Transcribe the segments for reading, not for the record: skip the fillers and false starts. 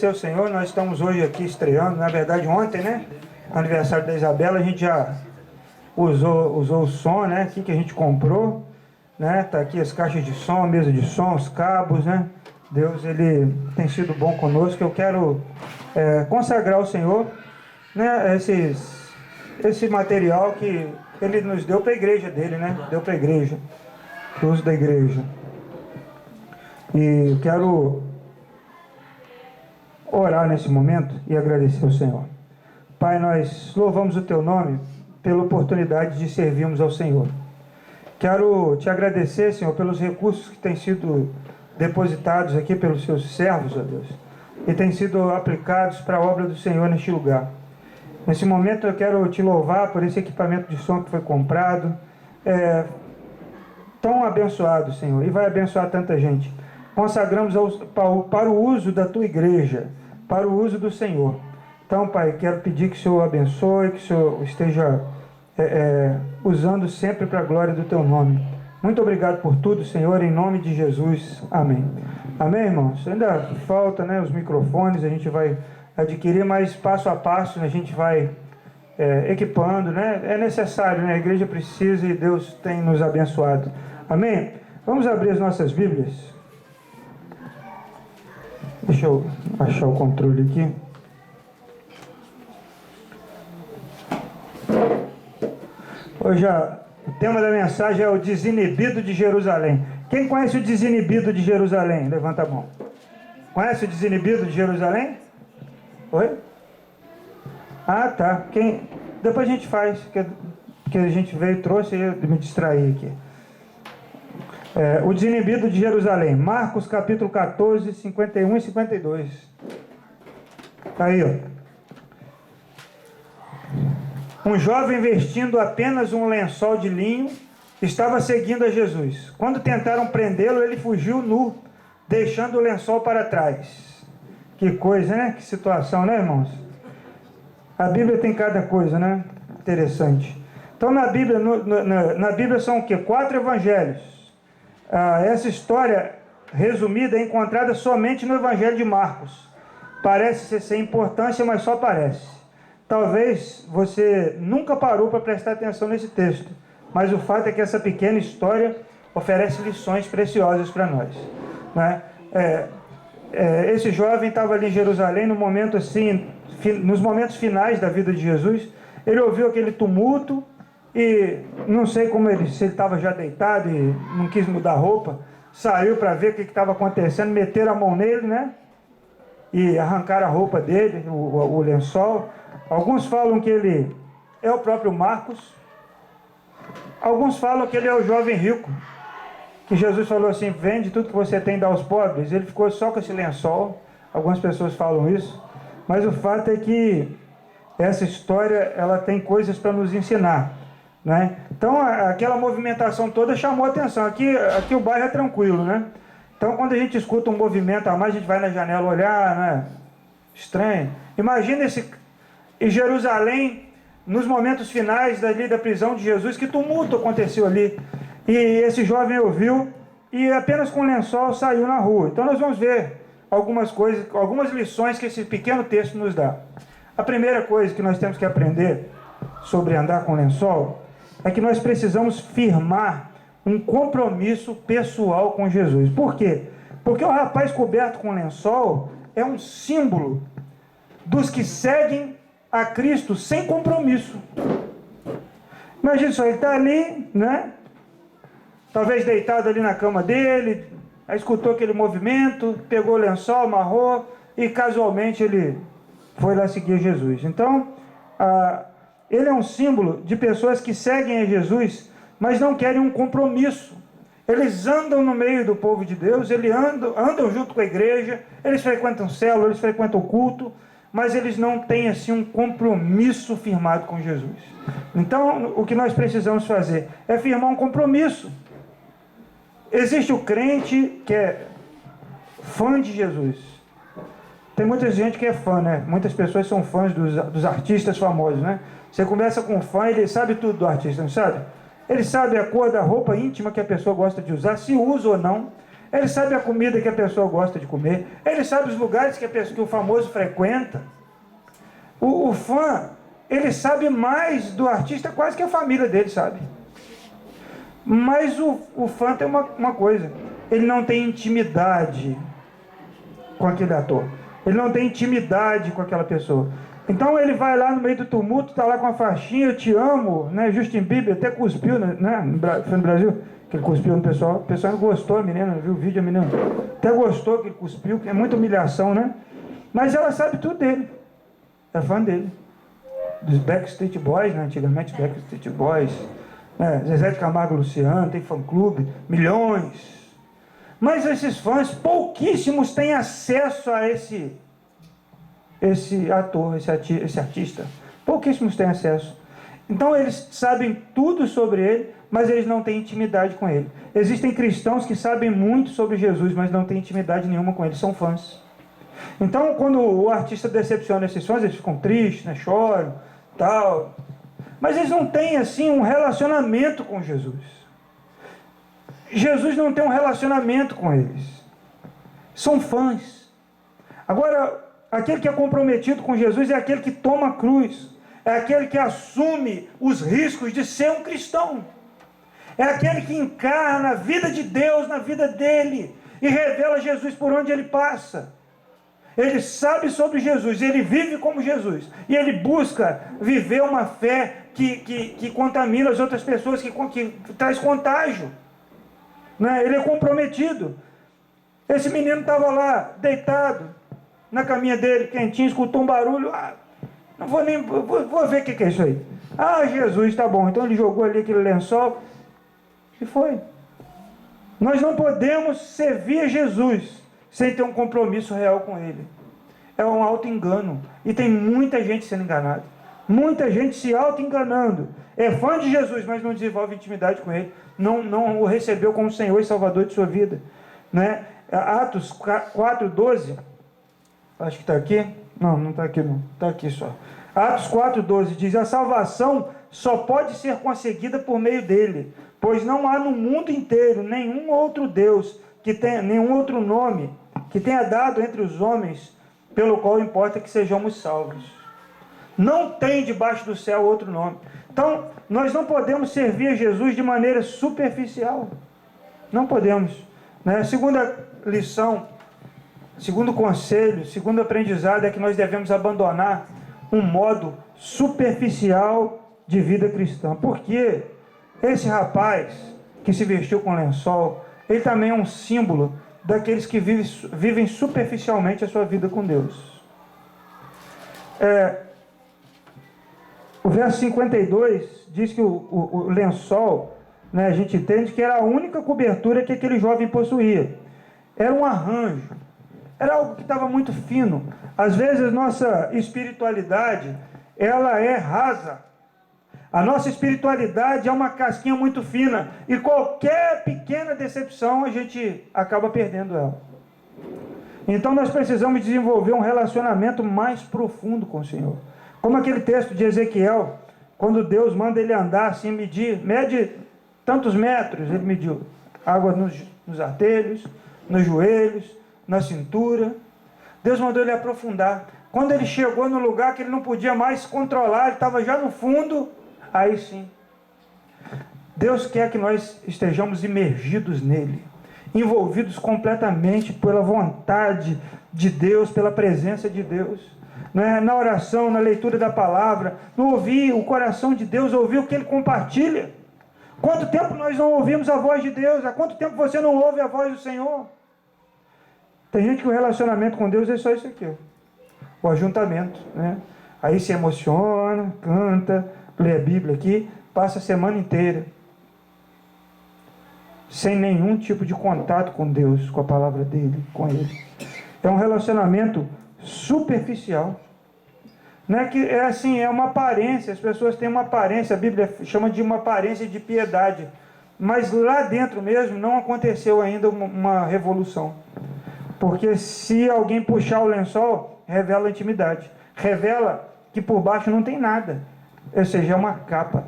agradecer ao Senhor. Nós estamos hoje aqui estreando, na verdade ontem, né? Aniversário da Isabela, a gente já usou o som, né? Aqui que a gente comprou, né? Tá aqui as caixas de som, a mesa de som, os cabos, né? Deus, Ele tem sido bom conosco. Eu quero consagrar ao Senhor, né? Esse material que Ele nos deu para a igreja dele, né? Deu para a igreja, para o uso da igreja. E eu quero orar nesse momento e agradecer ao Senhor. Pai, nós louvamos o Teu nome pela oportunidade de servirmos ao Senhor. Quero Te agradecer, Senhor, pelos recursos que têm sido depositados aqui pelos Seus servos, ó Deus, e têm sido aplicados para a obra do Senhor neste lugar. Nesse momento eu quero Te louvar por esse equipamento de som que foi comprado, tão abençoado, Senhor, e vai abençoar tanta gente. Consagramos para o uso da Tua igreja, para o uso do Senhor. Então, Pai, quero pedir que o Senhor abençoe, que o Senhor esteja usando sempre para a glória do Teu nome. Muito obrigado por tudo, Senhor, em nome de Jesus. Amém. Amém, irmãos? Ainda falta, né, os microfones, a gente vai adquirir, mas passo a passo a gente vai equipando, né? É necessário, né? A igreja precisa e Deus tem nos abençoado. Amém? Vamos abrir as nossas Bíblias. Deixa eu achar o controle aqui. Hoje o tema da mensagem é o desinibido de Jerusalém. Quem conhece o desinibido de Jerusalém? Levanta a mão. Conhece o desinibido de Jerusalém? Oi? Ah, tá. Depois a gente faz, que a gente veio e trouxe e eu me distraí aqui. O desinibido de Jerusalém. Marcos capítulo 14, 51 e 52. Está aí, ó. Um jovem vestindo apenas um lençol de linho estava seguindo a Jesus. Quando tentaram prendê-lo, ele fugiu nu, deixando o lençol para trás. Que coisa, né? Que situação, né, irmãos? A Bíblia tem cada coisa, né? Interessante. Então, na Bíblia são o quê? 4 evangelhos. Essa história resumida é encontrada somente no Evangelho de Marcos. Parece ser sem importância, mas só parece. Talvez você nunca parou para prestar atenção nesse texto, mas o fato é que essa pequena história oferece lições preciosas para nós, né? Esse jovem estava ali em Jerusalém no momento assim, nos momentos finais da vida de Jesus. Ele ouviu aquele tumulto e não sei se ele estava já deitado e não quis mudar a roupa, saiu para ver o que estava acontecendo, meteram a mão nele, né? E arrancaram a roupa dele, o lençol. Alguns falam que ele é o próprio Marcos. Alguns falam que ele é o jovem rico, que Jesus falou assim: vende tudo que você tem e dá aos pobres. Ele ficou só com esse lençol. Algumas pessoas falam isso, mas o fato é que essa história ela tem coisas para nos ensinar, né? Então aquela movimentação toda chamou a atenção. Aqui o bairro é tranquilo, né? Então quando a gente escuta um movimento a mais, a gente vai na janela olhar, né? Estranho. Imagina em Jerusalém, nos momentos finais da prisão de Jesus, que tumulto aconteceu ali. E esse jovem ouviu e apenas com lençol saiu na rua. Então nós vamos ver algumas coisas, algumas lições que esse pequeno texto nos dá. A primeira coisa que nós temos que aprender sobre andar com lençol é que nós precisamos firmar um compromisso pessoal com Jesus. Por quê? Porque o rapaz coberto com lençol é um símbolo dos que seguem a Cristo sem compromisso. Imagina só, ele está ali, né? Talvez deitado ali na cama dele, aí escutou aquele movimento, pegou o lençol, amarrou e casualmente ele foi lá seguir Jesus. Então, ele é um símbolo de pessoas que seguem a Jesus, mas não querem um compromisso. Eles andam no meio do povo de Deus, eles andam junto com a igreja, eles frequentam célula, eles frequentam o culto, mas eles não têm assim um compromisso firmado com Jesus. Então, o que nós precisamos fazer é firmar um compromisso. Existe o crente que é fã de Jesus. Tem muita gente que é fã, né? Muitas pessoas são fãs dos artistas famosos, né? Você conversa com um fã, ele sabe tudo do artista, não sabe? Ele sabe a cor da roupa íntima que a pessoa gosta de usar, se usa ou não. ele sabe a comida que a pessoa gosta de comer, ele sabe os lugares que o famoso frequenta. O fã, ele sabe mais do artista quase que a família dele sabe. Mas o fã tem uma coisa, ele não tem intimidade com aquele ator, ele não tem intimidade com aquela pessoa. Então ele vai lá no meio do tumulto, está lá com a faixinha, eu te amo, né? Justin Bieber até cuspiu, né? Foi no Brasil que ele cuspiu no pessoal. O pessoal não gostou, a menina, viu o vídeo, a menina até gostou que ele cuspiu, que é muita humilhação, né? Mas ela sabe tudo dele, é fã dele. Dos Backstreet Boys, né? Antigamente Backstreet Boys, né? Zezé de Camargo e Luciano, tem fã-clube, milhões. Mas esses fãs, pouquíssimos têm acesso a esse ator, esse artista. Pouquíssimos têm acesso. Então eles sabem tudo sobre ele, mas eles não têm intimidade com ele. Existem cristãos que sabem muito sobre Jesus, mas não têm intimidade nenhuma com ele, são fãs. Então quando o artista decepciona esses fãs, eles ficam tristes, né? Choram, tal. Mas eles não têm assim um relacionamento com Jesus. Jesus não tem um relacionamento com eles. São fãs. Agora, aquele que é comprometido com Jesus é aquele que toma a cruz. É aquele que assume os riscos de ser um cristão. É aquele que encarna a vida de Deus na vida dele e revela Jesus por onde ele passa. Ele sabe sobre Jesus, ele vive como Jesus. E ele busca viver uma fé que contamina as outras pessoas, que traz contágio. Né? Ele é comprometido. Esse menino estava lá, deitado, na caminha dele, quentinho, escutou um barulho. Não vou nem... Vou ver o que é isso aí. Jesus, tá bom. Então ele jogou ali aquele lençol e foi. Nós não podemos servir a Jesus sem ter um compromisso real com ele. É um auto-engano. E tem muita gente sendo enganada. Muita gente se auto-enganando. É fã de Jesus, mas não desenvolve intimidade com ele. Não o recebeu como Senhor e Salvador de sua vida. Né? Atos 4:12. Acho que está aqui. Não está aqui não. Está aqui só. Atos 4:12 diz: a salvação só pode ser conseguida por meio dele, pois não há no mundo inteiro nenhum outro Deus, nenhum outro nome que tenha dado entre os homens, pelo qual importa que sejamos salvos. Não tem debaixo do céu outro nome. Então, nós não podemos servir a Jesus de maneira superficial. Não podemos. Né? Segunda lição, segundo conselho, segundo aprendizado é que nós devemos abandonar um modo superficial de vida cristã. Porque esse rapaz que se vestiu com lençol, ele também é um símbolo daqueles que vivem superficialmente a sua vida com Deus. O verso 52 diz que o lençol, né, a gente entende que era a única cobertura que aquele jovem possuía. Era um arranjo, era algo que estava muito fino. Às vezes nossa espiritualidade, ela é rasa. A nossa espiritualidade é uma casquinha muito fina, e qualquer pequena decepção a gente acaba perdendo ela. Então nós precisamos desenvolver um relacionamento mais profundo com o Senhor. Como aquele texto de Ezequiel, quando Deus manda ele andar assim, mede tantos metros, ele mediu água nos artelhos, nos joelhos, na cintura. Deus mandou ele aprofundar. Quando ele chegou no lugar que ele não podia mais controlar, ele estava já no fundo, aí sim. Deus quer que nós estejamos imergidos nele, envolvidos completamente pela vontade de Deus, pela presença de Deus. Né? Na oração, na leitura da palavra, no ouvir o coração de Deus, ouvir o que ele compartilha. Quanto tempo nós não ouvimos a voz de Deus? Há quanto tempo você não ouve a voz do Senhor? Tem gente que o relacionamento com Deus é só isso aqui, o ajuntamento, né? Aí se emociona, canta, lê a Bíblia aqui, passa a semana inteira sem nenhum tipo de contato com Deus, com a palavra dele, com ele. É um relacionamento superficial. Não é que é assim, é uma aparência, as pessoas têm uma aparência, a Bíblia chama de uma aparência de piedade, mas lá dentro mesmo não aconteceu ainda uma revolução. Porque se alguém puxar o lençol, revela a intimidade, revela que por baixo não tem nada, ou seja, é uma capa.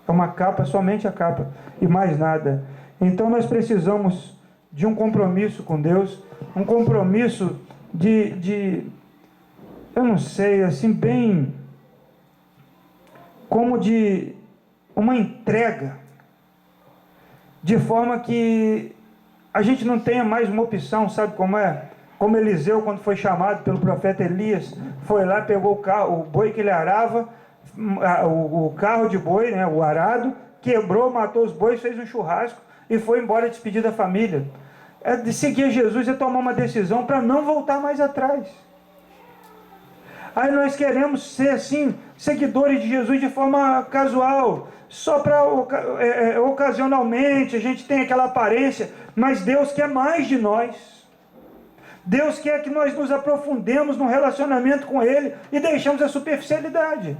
É uma capa, somente a capa, e mais nada. Então nós precisamos de um compromisso com Deus, um compromisso eu não sei, assim, bem como de uma entrega, de forma que a gente não tenha mais uma opção, sabe como é? Como Eliseu, quando foi chamado pelo profeta Elias, foi lá, pegou o boi que ele arava, o carro de boi, né, o arado, quebrou, matou os bois, fez um churrasco e foi embora despedir da família. De seguir Jesus é tomar uma decisão para não voltar mais atrás. Aí nós queremos ser assim, seguidores de Jesus de forma casual, só para ocasionalmente, a gente tem aquela aparência, mas Deus quer mais de nós. Deus quer que nós nos aprofundemos no relacionamento com Ele e deixemos a superficialidade.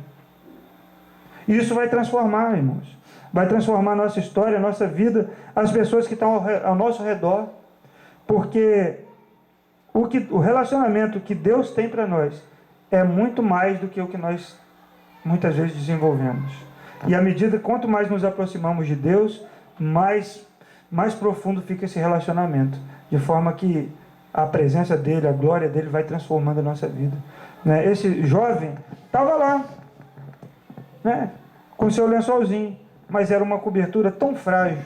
Isso vai transformar, irmãos. Vai transformar a nossa história, a nossa vida, as pessoas que estão ao nosso redor. Porque o relacionamento que Deus tem para nós é muito mais do que o que nós muitas vezes desenvolvemos. E à medida, quanto mais nos aproximamos de Deus, mais profundo fica esse relacionamento. De forma que a presença dele, a glória dele vai transformando a nossa vida. Né? Esse jovem estava lá, né? Com seu lençolzinho, mas era uma cobertura tão frágil,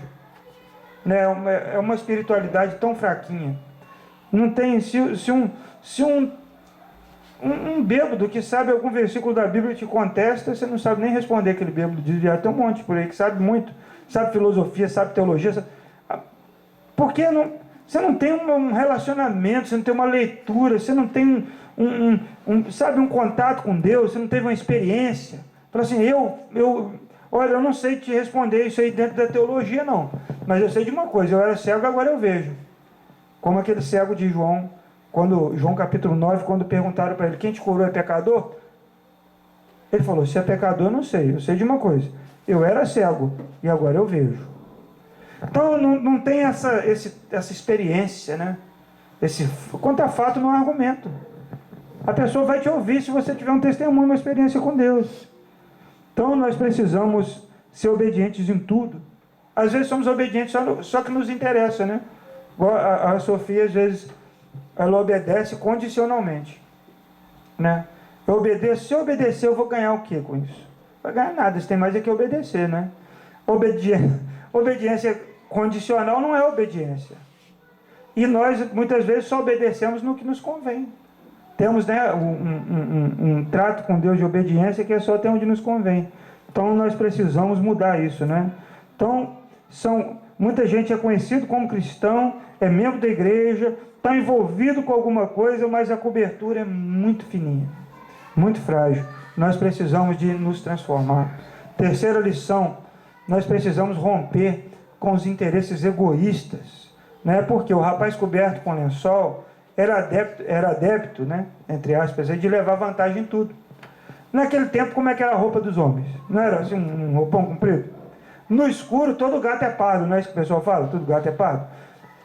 né? É uma espiritualidade tão fraquinha. Não tem, se um bêbado que sabe algum versículo da Bíblia te contesta, você não sabe nem responder aquele bêbado. Devia ter um monte por aí que sabe muito, sabe filosofia, sabe teologia, porque você não tem um relacionamento, você não tem uma leitura, você não tem um contato com Deus, você não teve uma experiência. Fala assim, olha, eu não sei te responder isso aí dentro da teologia não, mas eu sei de uma coisa, eu era cego, agora eu vejo. Como aquele cego de João, João capítulo 9, quando perguntaram para ele, quem te curou é pecador? Ele falou, se é pecador eu não sei, eu sei de uma coisa, eu era cego e agora eu vejo. Então não tem essa experiência, né? Quanto a fato não há argumento. A pessoa vai te ouvir se você tiver um testemunho, uma experiência com Deus. Então nós precisamos ser obedientes em tudo. Às vezes somos obedientes só que nos interessa, né? A Sofia às vezes ela obedece condicionalmente, né? Se eu obedecer eu vou ganhar o que com isso? Não vai ganhar nada, você tem mais é que obedecer, né? Obediência condicional não é obediência. E nós muitas vezes só obedecemos no que nos convém. Temos, né, um trato com Deus de obediência que é só até onde nos convém. Então nós precisamos mudar isso, né? Então muita gente é conhecido como cristão, é membro da igreja, está envolvido com alguma coisa, mas a cobertura é muito fininha, muito frágil. Nós precisamos de nos transformar. Terceira lição, nós precisamos romper com os interesses egoístas, né? Porque o rapaz coberto com lençol era adepto, né? Entre aspas, de levar vantagem em tudo. Naquele tempo, como é que era a roupa dos homens? Não era assim um roupão comprido? No escuro, todo gato é pardo, não é isso que o pessoal fala? Todo gato é pardo.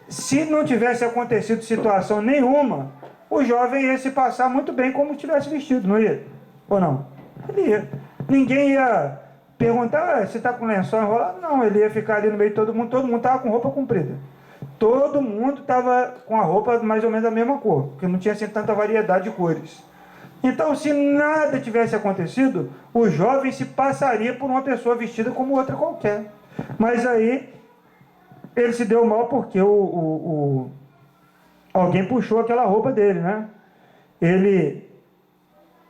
Se não tivesse acontecido situação nenhuma, o jovem ia se passar muito bem como tivesse vestido, não ia? Ou não? Ele ia. Ninguém ia perguntar, você está com lençol enrolado? Não, ele ia ficar ali no meio de todo mundo estava com roupa comprida. Todo mundo estava com a roupa mais ou menos da mesma cor, porque não tinha assim tanta variedade de cores. Então, se nada tivesse acontecido, o jovem se passaria por uma pessoa vestida como outra qualquer. Mas aí, ele se deu mal porque alguém puxou aquela roupa dele, né? Ele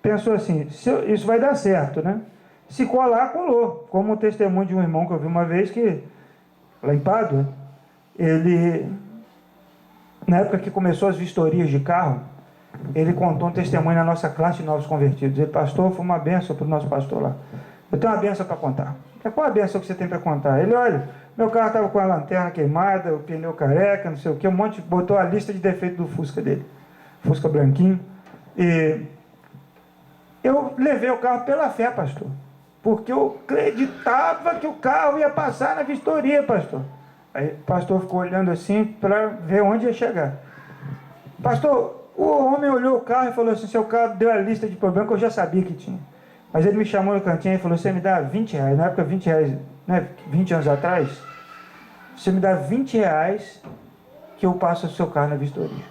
pensou assim, isso vai dar certo, né? Se colar, colou. Como o testemunho de um irmão que eu vi uma vez, que lá em Pádua, ele, na época que começou as vistorias de carro, ele contou um testemunho na nossa classe de novos convertidos. Ele, pastor, foi uma benção para o nosso pastor lá. Eu tenho uma benção para contar. Qual a benção que você tem para contar? Ele, olha, meu carro estava com a lanterna queimada, o pneu careca, não sei o que, botou a lista de defeitos do Fusca dele. Fusca branquinho. E eu levei o carro pela fé, pastor. Porque eu acreditava que o carro ia passar na vistoria, pastor. Aí o pastor ficou olhando assim para ver onde ia chegar. Pastor, o homem olhou o carro e falou assim, seu carro deu a lista de problemas que eu já sabia que tinha. Mas ele me chamou no cantinho e falou, você me dá 20 reais, na época 20 reais, né, 20 anos atrás, você me dá 20 reais que eu passo o seu carro na vistoria. Ele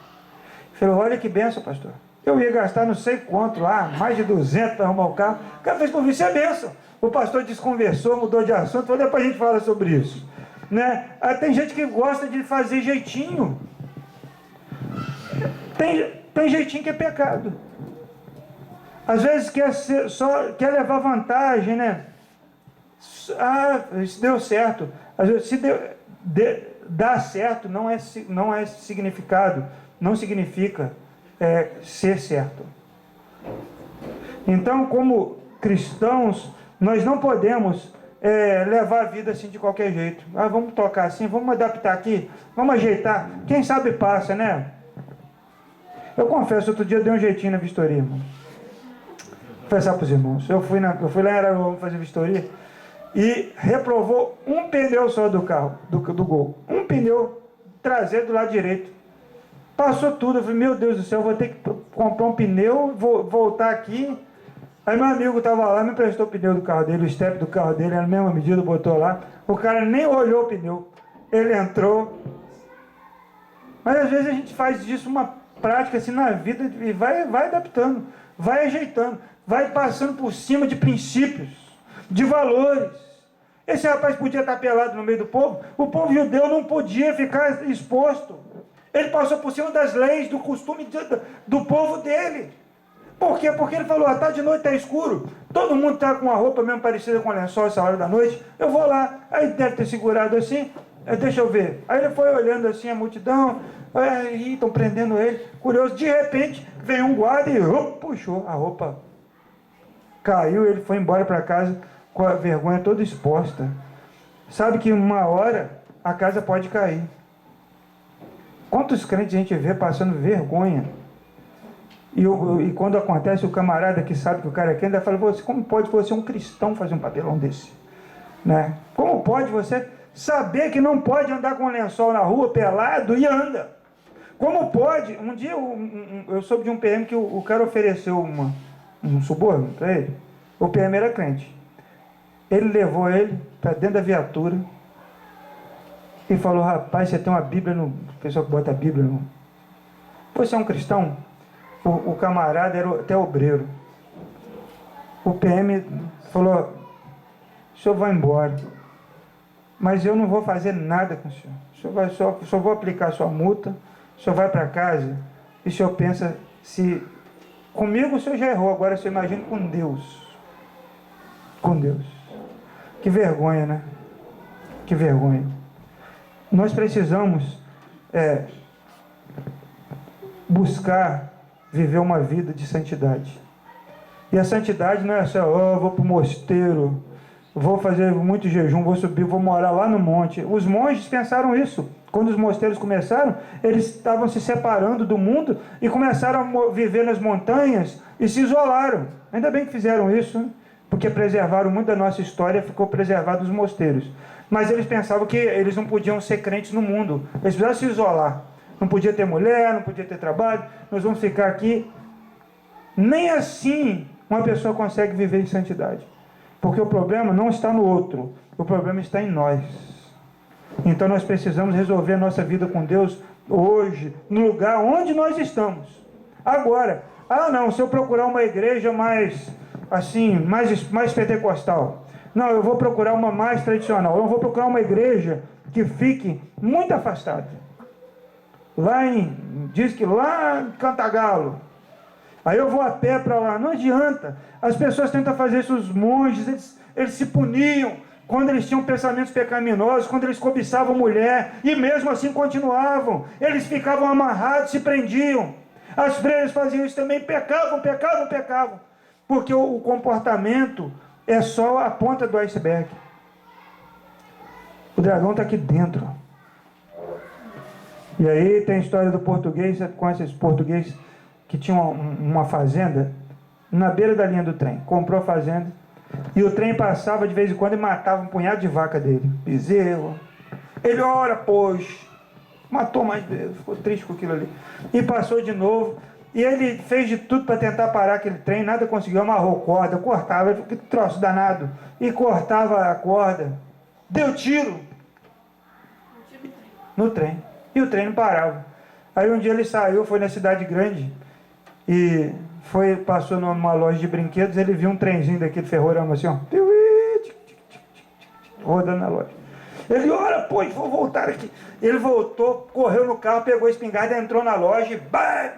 falou, olha que benção, pastor. Eu ia gastar não sei quanto lá, mais de 200 para arrumar o carro. O cara fez por mim, isso é benção. O pastor desconversou, mudou de assunto, falou, depois a gente fala sobre isso. Né? Tem gente que gosta de fazer jeitinho. Tem jeitinho que é pecado. Às vezes quer levar vantagem, né? Isso deu certo. Às vezes, se dar certo não é significado, não significa ser certo. Então, como cristãos, nós não podemos levar a vida assim de qualquer jeito. Vamos tocar assim, vamos adaptar aqui, vamos ajeitar. Quem sabe passa, né? Eu confesso, outro dia eu dei um jeitinho na vistoria, irmão. Vou confessar para os irmãos. Eu fui lá em Araruama fazer vistoria e reprovou um pneu só do carro, do Gol. Um pneu traseiro do lado direito. Passou tudo. Eu falei, meu Deus do céu, eu vou ter que comprar um pneu, vou voltar aqui. Aí meu amigo estava lá, me emprestou o pneu do carro dele, o step do carro dele, era a mesma medida, botou lá. O cara nem olhou o pneu. Ele entrou. Mas às vezes a gente faz disso uma prática assim na vida e vai adaptando, vai ajeitando, vai passando por cima de princípios, de valores. Esse rapaz podia estar pelado no meio do povo, o povo judeu não podia ficar exposto. Ele passou por cima das leis, do costume do povo dele. Por quê? Porque ele falou, tá de noite, tá escuro, todo mundo está com uma roupa mesmo parecida com lençol essa hora da noite, eu vou lá. Aí deve ter segurado assim, deixa eu ver. Aí ele foi olhando assim a multidão, estão prendendo ele, curioso. De repente veio um guarda e puxou a roupa, caiu. Ele foi embora para casa com a vergonha toda exposta. Sabe que uma hora a casa pode cair. Quantos crentes a gente vê passando vergonha? E quando acontece, o camarada que sabe que o cara é crente, fala, como pode você, um cristão, fazer um papelão desse? Né? Como pode você saber que não pode andar com lençol na rua, pelado, e anda? Como pode? Um dia eu soube de um PM que o cara ofereceu um suborno para ele. O PM era crente. Ele levou ele para dentro da viatura e falou, rapaz, você tem uma Bíblia no... O pessoal que bota a Bíblia no... Você é um cristão? O camarada era até obreiro. O PM falou, o senhor vai embora, mas eu não vou fazer nada com o senhor. O senhor só vou aplicar a sua multa, o senhor vai para casa e o senhor pensa se... Comigo o senhor já errou, agora o senhor imagina com Deus. Com Deus. Que vergonha, né? Que vergonha. Nós precisamos buscar viver uma vida de santidade. E a santidade não é só, vou para o mosteiro, vou fazer muito jejum, vou subir, vou morar lá no monte. Os monges pensaram isso. Quando os mosteiros começaram, eles estavam se separando do mundo e começaram a viver nas montanhas e se isolaram. Ainda bem que fizeram isso, né? Porque preservaram muito da nossa história, ficou preservado os mosteiros. Mas eles pensavam que eles não podiam ser crentes no mundo, eles precisavam se isolar. Não podia ter mulher, não podia ter trabalho, nós vamos ficar aqui. Nem assim uma pessoa consegue viver em santidade. Porque o problema não está no outro, o problema está em nós. Então nós precisamos resolver a nossa vida com Deus hoje, no lugar onde nós estamos. Agora, não, se eu procurar uma igreja mais pentecostal, não, eu vou procurar uma mais tradicional, eu vou procurar uma igreja que fique muito afastada. Diz que lá em Cantagalo, aí eu vou a pé para lá. Não adianta, as pessoas tentam fazer isso, os monges, eles se puniam quando eles tinham pensamentos pecaminosos, quando eles cobiçavam mulher, e mesmo assim continuavam, eles ficavam amarrados, se prendiam. As freiras faziam isso também, pecavam, porque o comportamento é só a ponta do iceberg. O dragão está aqui dentro. E aí tem a história do português, você conhece esse português que tinha uma fazenda na beira da linha do trem, comprou a fazenda, e o trem passava de vez em quando e matava um punhado de vaca dele, bezerro. Ele, ora, pois, matou mais vezes, ficou triste com aquilo ali, e passou de novo, e ele fez de tudo para tentar parar aquele trem, nada conseguiu, amarrou corda, cortava, que troço danado, e cortava a corda, deu tiro no trem. E o trem não parava. Aí um dia ele saiu, foi na cidade grande e passou numa loja de brinquedos, ele viu um trenzinho daquele ferrorama assim, ó, rodando na loja. Ele, ora, pô, vou voltar aqui. Ele voltou, correu no carro, pegou a espingarda, entrou na loja e vai,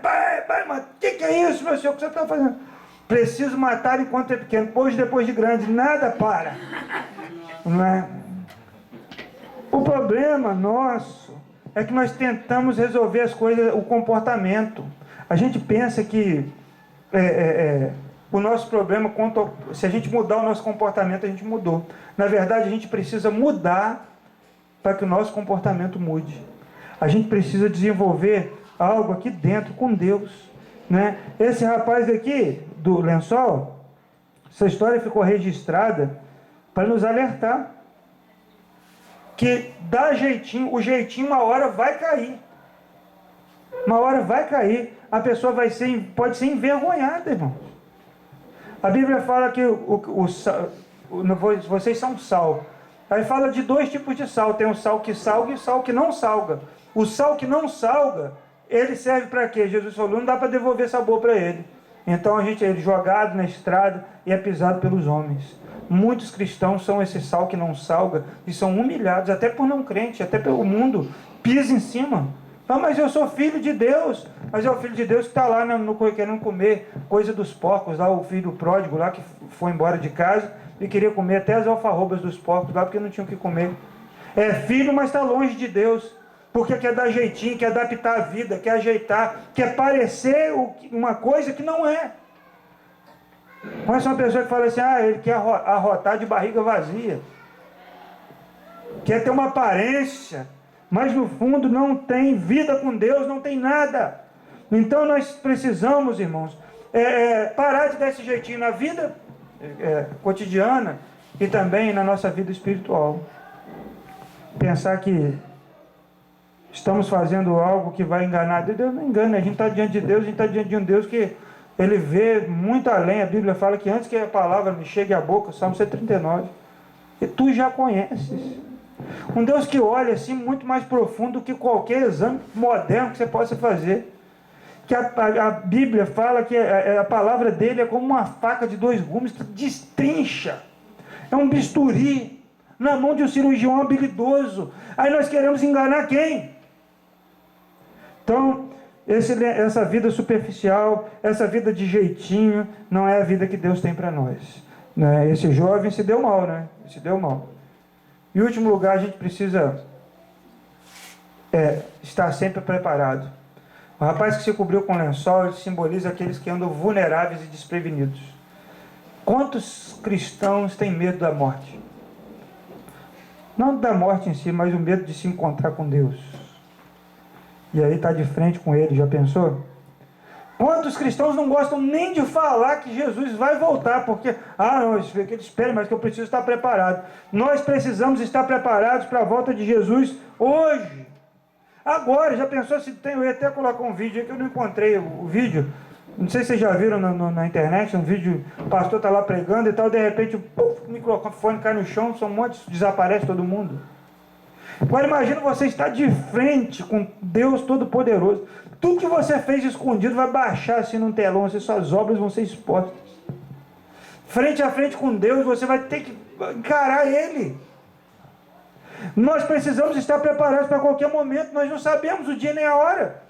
mas o que é isso, meu senhor? O que você está fazendo? Preciso matar enquanto é pequeno, pois depois de grande, nada para. Não é? O problema nosso é que nós tentamos resolver as coisas, o comportamento. A gente pensa que o nosso problema, se a gente mudar o nosso comportamento, a gente mudou. Na verdade, a gente precisa mudar para que o nosso comportamento mude. A gente precisa desenvolver algo aqui dentro com Deus, né? Esse rapaz aqui, do lençol, essa história ficou registrada para nos alertar que dá jeitinho, o jeitinho uma hora vai cair. Uma hora vai cair. A pessoa pode ser envergonhada, irmão. A Bíblia fala que vocês são sal. Aí fala de dois tipos de sal. Tem o sal que salga e o sal que não salga. O sal que não salga, ele serve para quê? Jesus falou, não dá para devolver sabor para ele. Então a gente é jogado na estrada e é pisado pelos homens. Muitos cristãos são esse sal que não salga e são humilhados, até por não crente, até pelo mundo, pisa em cima. Ah, mas eu sou filho de Deus. Mas é o filho de Deus que está lá querendo comer coisa dos porcos, lá o filho pródigo lá que foi embora de casa e queria comer até as alfarrobas dos porcos lá porque não tinha o que comer. É filho, mas está longe de Deus, porque quer dar jeitinho, quer adaptar a vida, quer ajeitar, quer parecer uma coisa que não é. Conhece uma pessoa que fala assim, ele quer arrotar de barriga vazia, quer ter uma aparência, mas no fundo não tem vida com Deus, não tem nada. Então nós precisamos, irmãos, parar de dar esse jeitinho na vida cotidiana e também na nossa vida espiritual. Pensar que estamos fazendo algo que vai enganar Deus. Não engana, a gente está diante de Deus, a gente está diante de um Deus que Ele vê muito além. A Bíblia fala que antes que a palavra me chegue à boca, Salmo 139, e tu já conheces. Um Deus que olha assim muito mais profundo do que qualquer exame moderno que você possa fazer. Que a Bíblia fala que a palavra dele é como uma faca de 2 gumes que destrincha. É um bisturi na mão de um cirurgião habilidoso. Aí nós queremos enganar quem? Então, essa vida superficial, essa vida de jeitinho, não é a vida que Deus tem para nós. Né? Esse jovem se deu mal, né? Se deu mal. Em último lugar, a gente precisa estar sempre preparado. O rapaz que se cobriu com lençol, ele simboliza aqueles que andam vulneráveis e desprevenidos. Quantos cristãos têm medo da morte? Não da morte em si, mas o medo de se encontrar com Deus. E aí está de frente com Ele, já pensou? Quantos cristãos não gostam nem de falar que Jesus vai voltar, porque, não, que ele espere, mas que eu preciso estar preparado. Nós precisamos estar preparados para a volta de Jesus hoje. Agora, já pensou se tem, eu ia até colocar um vídeo aí que eu não encontrei o vídeo, não sei se vocês já viram na internet, um vídeo, o pastor está lá pregando e tal, de repente o microfone cai no chão, são um monte, desaparece todo mundo. Agora imagina você estar de frente com Deus Todo-Poderoso, tudo que você fez escondido vai baixar assim num telão, assim, suas obras vão ser expostas. Frente a frente com Deus, você vai ter que encarar Ele. Nós precisamos estar preparados para qualquer momento, nós não sabemos o dia nem a hora.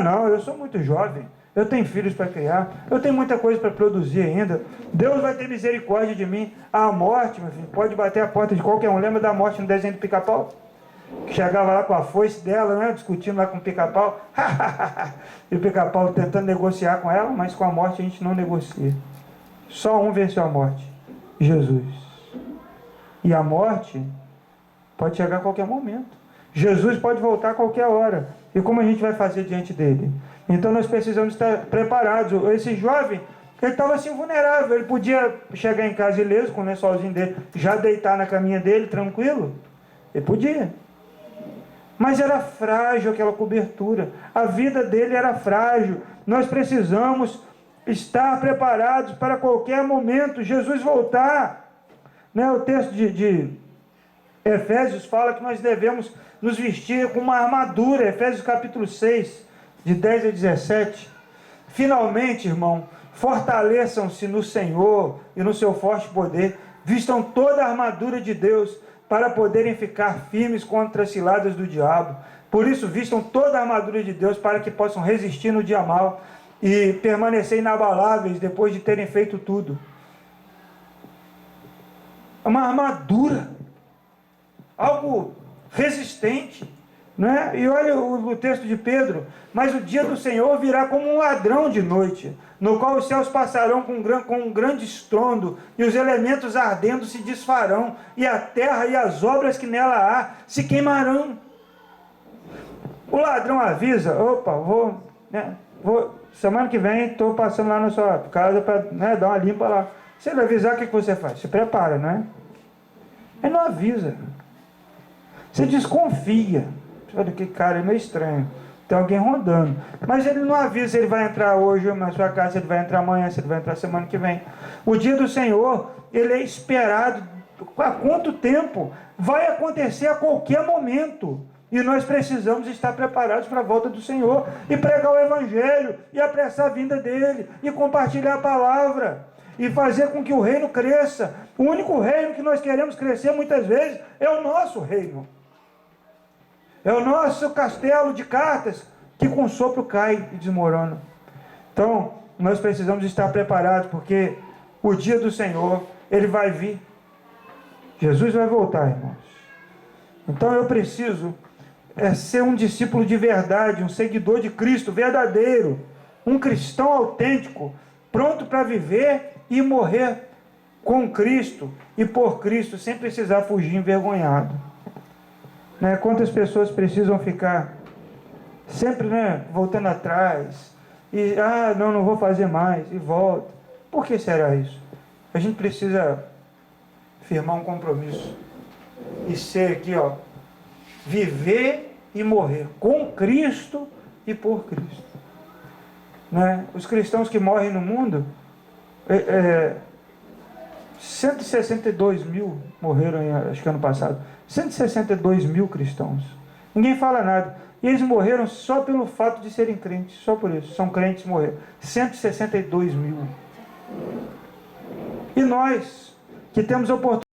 Não, eu sou muito jovem, eu tenho filhos para criar, eu tenho muita coisa para produzir ainda, Deus vai ter misericórdia de mim. A morte, meu filho, pode bater a porta de qualquer um. Lembra da morte no desenho do Pica-Pau? Que chegava lá com a foice dela, né, discutindo lá com o Pica-Pau, e o Pica-Pau tentando negociar com ela, mas com a morte a gente não negocia. Só um venceu a morte, Jesus. E a morte pode chegar a qualquer momento. Jesus pode voltar a qualquer hora. E como a gente vai fazer diante dele? Então nós precisamos estar preparados. Esse jovem, ele estava assim vulnerável. Ele podia chegar em casa ileso, com o lençolzinho dele, já deitar na caminha dele, tranquilo. Ele podia. Mas era frágil aquela cobertura. A vida dele era frágil. Nós precisamos estar preparados para qualquer momento Jesus voltar. Né? O texto de Efésios fala que nós devemos nos vestir com uma armadura. Efésios capítulo 6, de 10 a 17. Finalmente, irmão, fortaleçam-se no Senhor e no seu forte poder. Vistam toda a armadura de Deus para poderem ficar firmes contra as ciladas do diabo. Por isso, vistam toda a armadura de Deus para que possam resistir no dia mau e permanecer inabaláveis depois de terem feito tudo. Uma armadura, algo resistente, né? E olha o texto de Pedro: mas o dia do Senhor virá como um ladrão de noite, no qual os céus passarão com um grande estrondo, e os elementos ardendo se desfarão, e a terra e as obras que nela há se queimarão. O ladrão avisa: opa, vou semana que vem estou passando lá na sua casa para dar uma limpa lá. Se ele avisar, o que você faz? Se prepara, não é? Ele não avisa. Você desconfia. Olha, que cara é meio estranho. Tem alguém rondando. Mas ele não avisa se ele vai entrar hoje na sua casa, se ele vai entrar amanhã, se ele vai entrar semana que vem. O dia do Senhor, ele é esperado. Há quanto tempo? Vai acontecer a qualquer momento. E nós precisamos estar preparados para a volta do Senhor. E pregar o Evangelho. E apressar a vinda dele. E compartilhar a palavra. E fazer com que o reino cresça. O único reino que nós queremos crescer muitas vezes é o nosso reino. É o nosso castelo de cartas que com sopro cai e desmorona. Então, nós precisamos estar preparados, porque o dia do Senhor, ele vai vir. Jesus vai voltar, irmãos. Então eu preciso ser um discípulo de verdade, um seguidor de Cristo verdadeiro, um cristão autêntico, pronto para viver e morrer com Cristo e por Cristo, sem precisar fugir envergonhado. Né? Quantas pessoas precisam ficar sempre voltando atrás e não vou fazer mais, e volta. Por que será isso? A gente precisa firmar um compromisso e ser aqui, viver e morrer com Cristo e por Cristo. Né? Os cristãos que morrem no mundo, 162 mil morreram, acho que ano passado. 162 mil cristãos. Ninguém fala nada. E eles morreram só pelo fato de serem crentes. Só por isso. São crentes, morreram. 162 mil. E nós, que temos a oportunidade